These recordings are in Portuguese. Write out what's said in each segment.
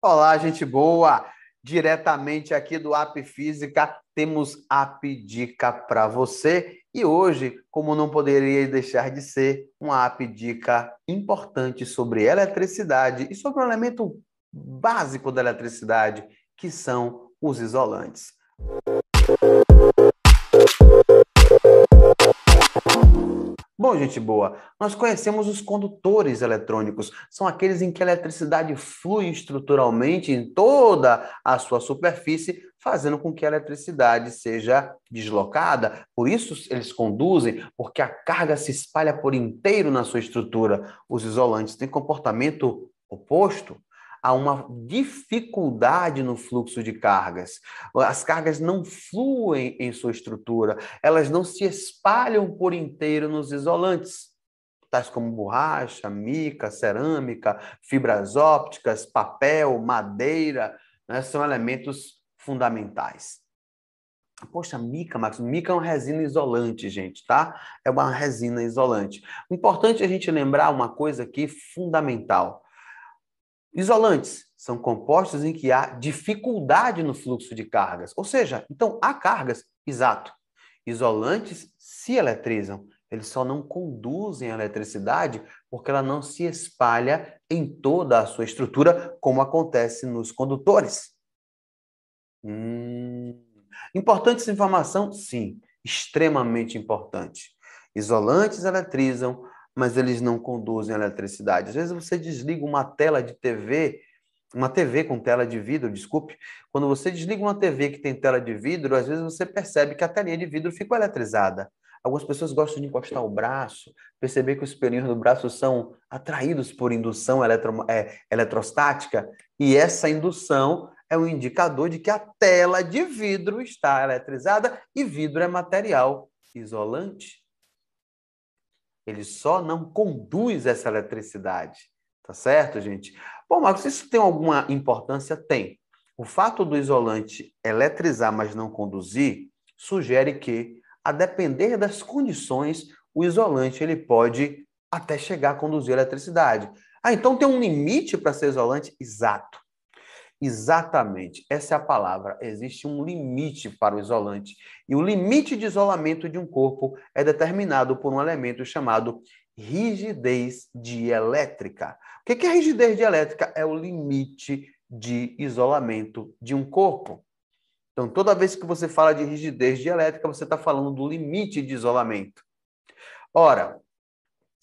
Olá, gente boa! Diretamente aqui do App Física, temos App Dica para você. E hoje, como não poderia deixar de ser, uma App Dica importante sobre eletricidade e sobre um elemento básico da eletricidade, que são os isolantes. Bom, gente boa, nós conhecemos os condutores eletrônicos. São aqueles em que a eletricidade flui estruturalmente em toda a sua superfície, fazendo com que a eletricidade seja deslocada. Por isso eles conduzem, porque a carga se espalha por inteiro na sua estrutura. Os isolantes têm comportamento oposto. Há uma dificuldade no fluxo de cargas. As cargas não fluem em sua estrutura, elas não se espalham por inteiro nos isolantes, tais como borracha, mica, cerâmica, fibras ópticas, papel, madeira, né? São elementos fundamentais. Poxa, mica, Max, mica é uma resina isolante, gente, tá? É uma resina isolante. Importante a gente lembrar uma coisa aqui fundamental. Isolantes são compostos em que há dificuldade no fluxo de cargas, ou seja, então há cargas, exato. Isolantes se eletrizam, eles só não conduzem a eletricidade porque ela não se espalha em toda a sua estrutura, como acontece nos condutores. Importante essa informação? Sim, extremamente importante. Isolantes eletrizam, mas eles não conduzem a eletricidade. Às vezes você desliga uma tela de TV, uma TV com tela de vidro, desculpe. Quando você desliga uma TV que tem tela de vidro, às vezes você percebe que a telinha de vidro ficou eletrizada. Algumas pessoas gostam de encostar o braço, perceber que os pelinhos do braço são atraídos por indução eletrostática, e essa indução é um indicador de que a tela de vidro está eletrizada e vidro é material isolante. Ele só não conduz essa eletricidade. Tá certo, gente? Bom, Marcos, isso tem alguma importância? Tem. O fato do isolante eletrizar, mas não conduzir, sugere que, a depender das condições, o isolante ele pode até chegar a conduzir a eletricidade. Ah, então tem um limite para ser isolante? Exato. Exatamente, essa é a palavra. Existe um limite para o isolante. E o limite de isolamento de um corpo é determinado por um elemento chamado rigidez dielétrica. O que é rigidez dielétrica? É o limite de isolamento de um corpo. Então, toda vez que você fala de rigidez dielétrica, você está falando do limite de isolamento. Ora,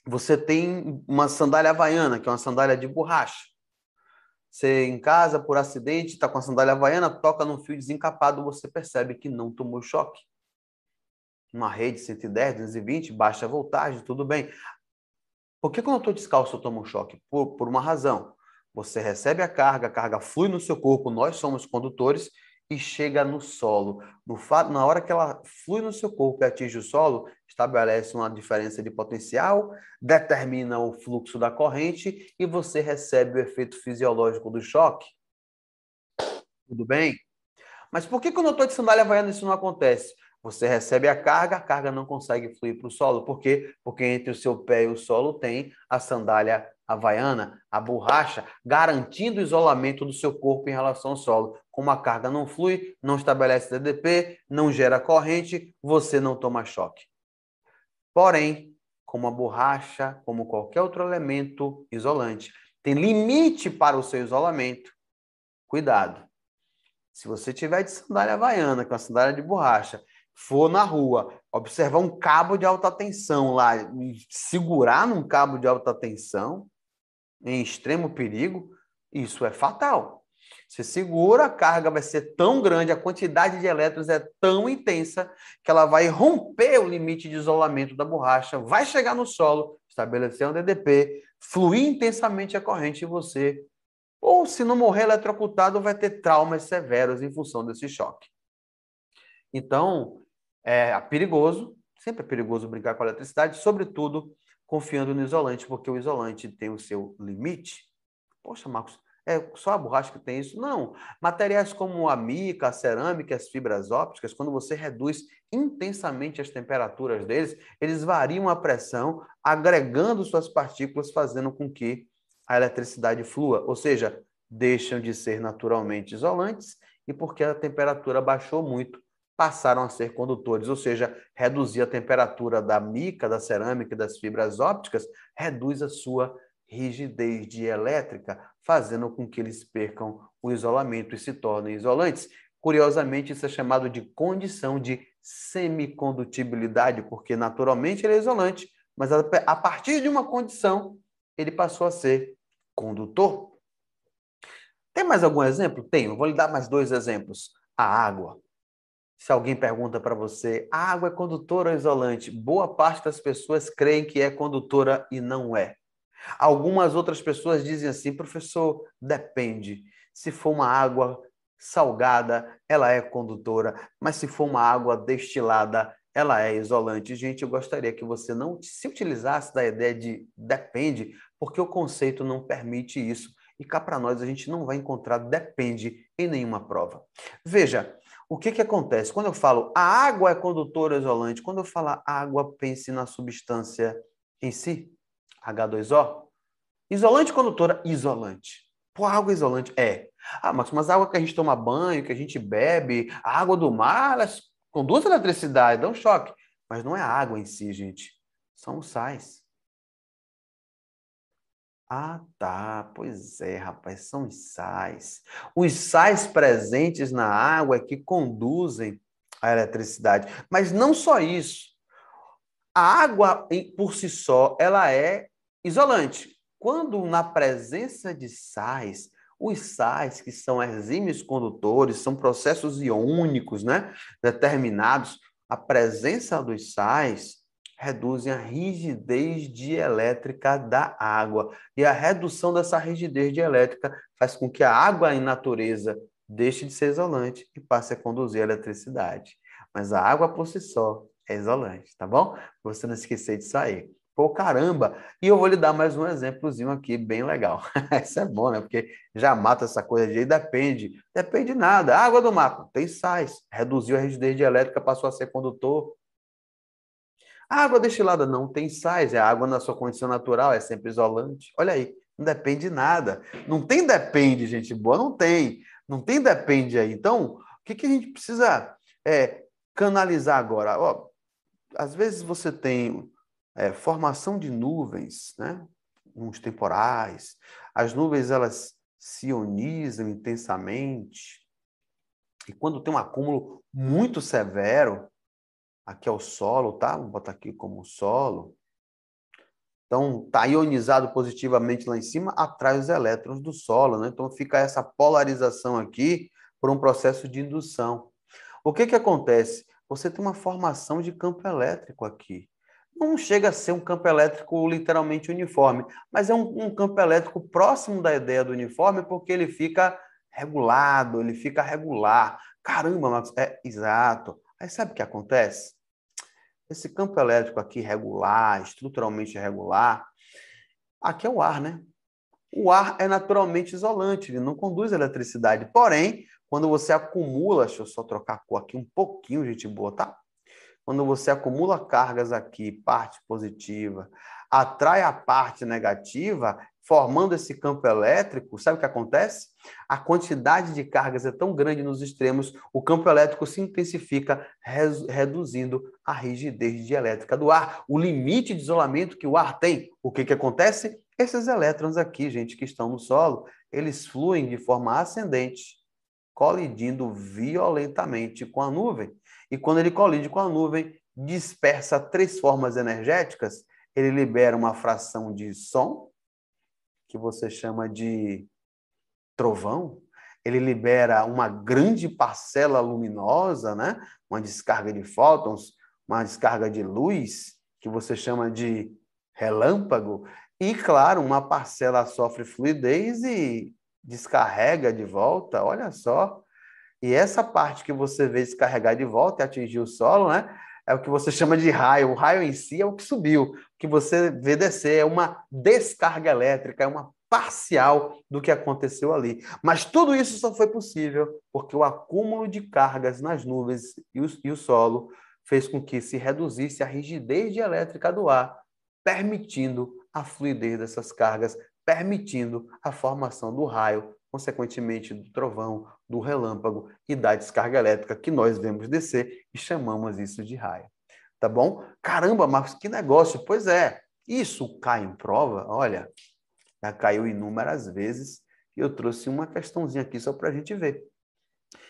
você tem uma sandália havaiana, que é uma sandália de borracha. Você em casa, por acidente, está com a sandália havaiana, toca num fio desencapado, você percebe que não tomou choque. Uma rede 110, 220, baixa voltagem, tudo bem. Por que quando eu estou descalço eu tomo um choque? Por uma razão. Você recebe a carga flui no seu corpo, nós somos condutores, e chega no solo. Na hora que ela flui no seu corpo e atinge o solo, estabelece uma diferença de potencial, determina o fluxo da corrente e você recebe o efeito fisiológico do choque. Tudo bem? Mas por que quando eu estou de sandália havaiana isso não acontece? Você recebe a carga não consegue fluir para o solo. Por quê? Porque entre o seu pé e o solo tem a sandália havaiana, a borracha, garantindo o isolamento do seu corpo em relação ao solo. Como a carga não flui, não estabelece DDP, não gera corrente, você não toma choque. Porém, como a borracha, como qualquer outro elemento isolante, tem limite para o seu isolamento, cuidado. Se você tiver de sandália havaiana, com a sandália de borracha, for na rua, observar um cabo de alta tensão lá, segurar num cabo de alta tensão, em extremo perigo, isso é fatal. Você segura, a carga vai ser tão grande, a quantidade de elétrons é tão intensa, que ela vai romper o limite de isolamento da borracha, vai chegar no solo, estabelecer um DDP, fluir intensamente a corrente e você, ou se não morrer eletrocutado, vai ter traumas severos em função desse choque. Então, é perigoso, sempre é perigoso brincar com a eletricidade, sobretudo confiando no isolante, porque o isolante tem o seu limite. Poxa, Marcos, é só a borracha que tem isso? Não. Materiais como a mica, a cerâmica, as fibras ópticas, quando você reduz intensamente as temperaturas deles, eles variam a pressão, agregando suas partículas, fazendo com que a eletricidade flua. Ou seja, deixam de ser naturalmente isolantes e porque a temperatura baixou muito, passaram a ser condutores, ou seja, reduzir a temperatura da mica, da cerâmica e das fibras ópticas, reduz a sua rigidez dielétrica, fazendo com que eles percam o isolamento e se tornem isolantes. Curiosamente, isso é chamado de condição de semicondutibilidade, porque naturalmente ele é isolante, mas a partir de uma condição, ele passou a ser condutor. Tem mais algum exemplo? Tenho. Vou lhe dar mais 2 exemplos. A água. Se alguém pergunta para você, a água é condutora ou isolante? Boa parte das pessoas creem que é condutora e não é. Algumas outras pessoas dizem assim, professor, depende. Se for uma água salgada, ela é condutora, mas se for uma água destilada, ela é isolante. Gente, eu gostaria que você não se utilizasse da ideia de depende, porque o conceito não permite isso. E cá para nós a gente não vai encontrar depende em nenhuma prova. Veja, o que acontece? Quando eu falo a água é condutora ou isolante, quando eu falar água, pense na substância em si. H2O. Isolante condutora, isolante. Pô, água isolante? É. Ah, mas a água que a gente toma banho, que a gente bebe, a água do mar, elas conduzem eletricidade, dão choque. Mas não é a água em si, gente. São os sais. Ah, tá. Pois é, rapaz, são os sais. Os sais presentes na água é que conduzem a eletricidade. Mas não só isso. A água, por si só, ela é isolante. Quando na presença de sais, os sais, que são exímios condutores, são processos iônicos, né, determinados, a presença dos sais reduzem a rigidez dielétrica da água. E a redução dessa rigidez dielétrica faz com que a água em natureza deixe de ser isolante e passe a conduzir a eletricidade. Mas a água por si só é isolante, tá bom? Pra você não esquecer disso aí. Pô, caramba! E eu vou lhe dar mais um exemplozinho aqui, bem legal. Isso é bom, né? Porque já mata essa coisa de depende. Depende de nada. Água do mar, tem sais. Reduziu a rigidez dielétrica, passou a ser condutor. A água destilada não tem sais, é água na sua condição natural, é sempre isolante. Olha aí, não depende de nada. Não tem depende, gente boa, não tem. Não tem depende aí. Então, o que a gente precisa canalizar agora? Ó, às vezes você tem formação de nuvens, né? Uns temporais. As nuvens, elas se ionizam intensamente. E quando tem um acúmulo muito severo, aqui é o solo, tá? Vou botar aqui como solo. Então, está ionizado positivamente lá em cima, atrai os elétrons do solo, né? Então, fica essa polarização aqui por um processo de indução. O que acontece? Você tem uma formação de campo elétrico aqui. Não chega a ser um campo elétrico literalmente uniforme, mas é um campo elétrico próximo da ideia do uniforme, porque ele fica regulado, ele fica regular. Caramba, Marcos, é exato. Aí sabe o que acontece? Esse campo elétrico aqui regular, estruturalmente regular, aqui é o ar, né? O ar é naturalmente isolante, ele não conduz eletricidade. Porém, quando você acumula, deixa eu só trocar a cor aqui um pouquinho, gente boa, tá? Quando você acumula cargas aqui, parte positiva, atrai a parte negativa, formando esse campo elétrico, sabe o que acontece? A quantidade de cargas é tão grande nos extremos, o campo elétrico se intensifica, reduzindo a rigidez dielétrica do ar, o limite de isolamento que o ar tem. O que acontece? Esses elétrons aqui, gente, que estão no solo, eles fluem de forma ascendente, colidindo violentamente com a nuvem. E quando ele colide com a nuvem, dispersa 3 formas energéticas, ele libera uma fração de som, que você chama de trovão, ele libera uma grande parcela luminosa, né? Uma descarga de fótons, uma descarga de luz, que você chama de relâmpago, e, claro, uma parcela sofre fluidez e descarrega de volta, olha só. E essa parte que você vê descarregar de volta e atingir o solo, né? É o que você chama de raio. O raio em si é o que subiu. O que você vê descer é uma descarga elétrica, é uma parcial do que aconteceu ali. Mas tudo isso só foi possível porque o acúmulo de cargas nas nuvens e o solo fez com que se reduzisse a rigidez dielétrica do ar, permitindo a fluidez dessas cargas, permitindo a formação do raio consequentemente do trovão, do relâmpago e da descarga elétrica que nós vemos descer e chamamos isso de raio. Tá bom? Caramba, Marcos, que negócio! Pois é, isso cai em prova? Olha, já caiu inúmeras vezes e eu trouxe uma questãozinha aqui só para a gente ver.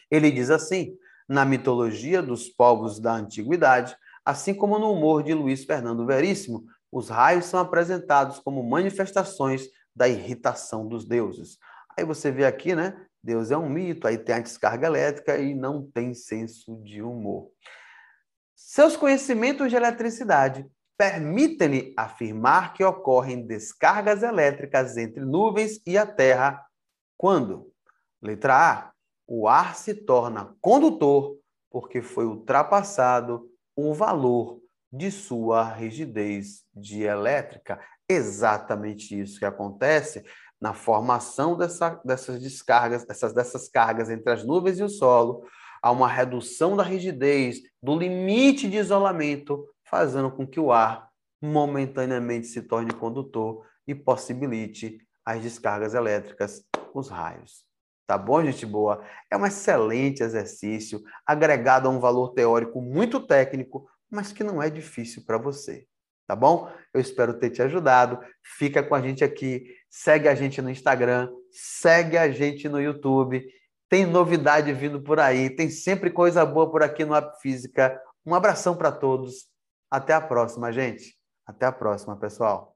Ele diz assim, na mitologia dos povos da antiguidade, assim como no humor de Luiz Fernando Veríssimo, os raios são apresentados como manifestações da irritação dos deuses. Aí você vê aqui, né? Deus é um mito, aí tem a descarga elétrica e não tem senso de humor. Seus conhecimentos de eletricidade permitem-lhe afirmar que ocorrem descargas elétricas entre nuvens e a Terra quando? Letra A. O ar se torna condutor porque foi ultrapassado o valor de sua rigidez dielétrica. Exatamente isso que acontece na formação dessas descargas, dessas cargas entre as nuvens e o solo. Há uma redução da rigidez, do limite de isolamento, fazendo com que o ar momentaneamente se torne condutor e possibilite as descargas elétricas, os raios. Tá bom, gente boa? É um excelente exercício, agregado a um valor teórico muito técnico, mas que não é difícil para você. Tá bom? Eu espero ter te ajudado. Fica com a gente aqui, segue a gente no Instagram, segue a gente no YouTube. Tem novidade vindo por aí, tem sempre coisa boa por aqui no App Física. Um abração para todos. Até a próxima, gente. Até a próxima, pessoal.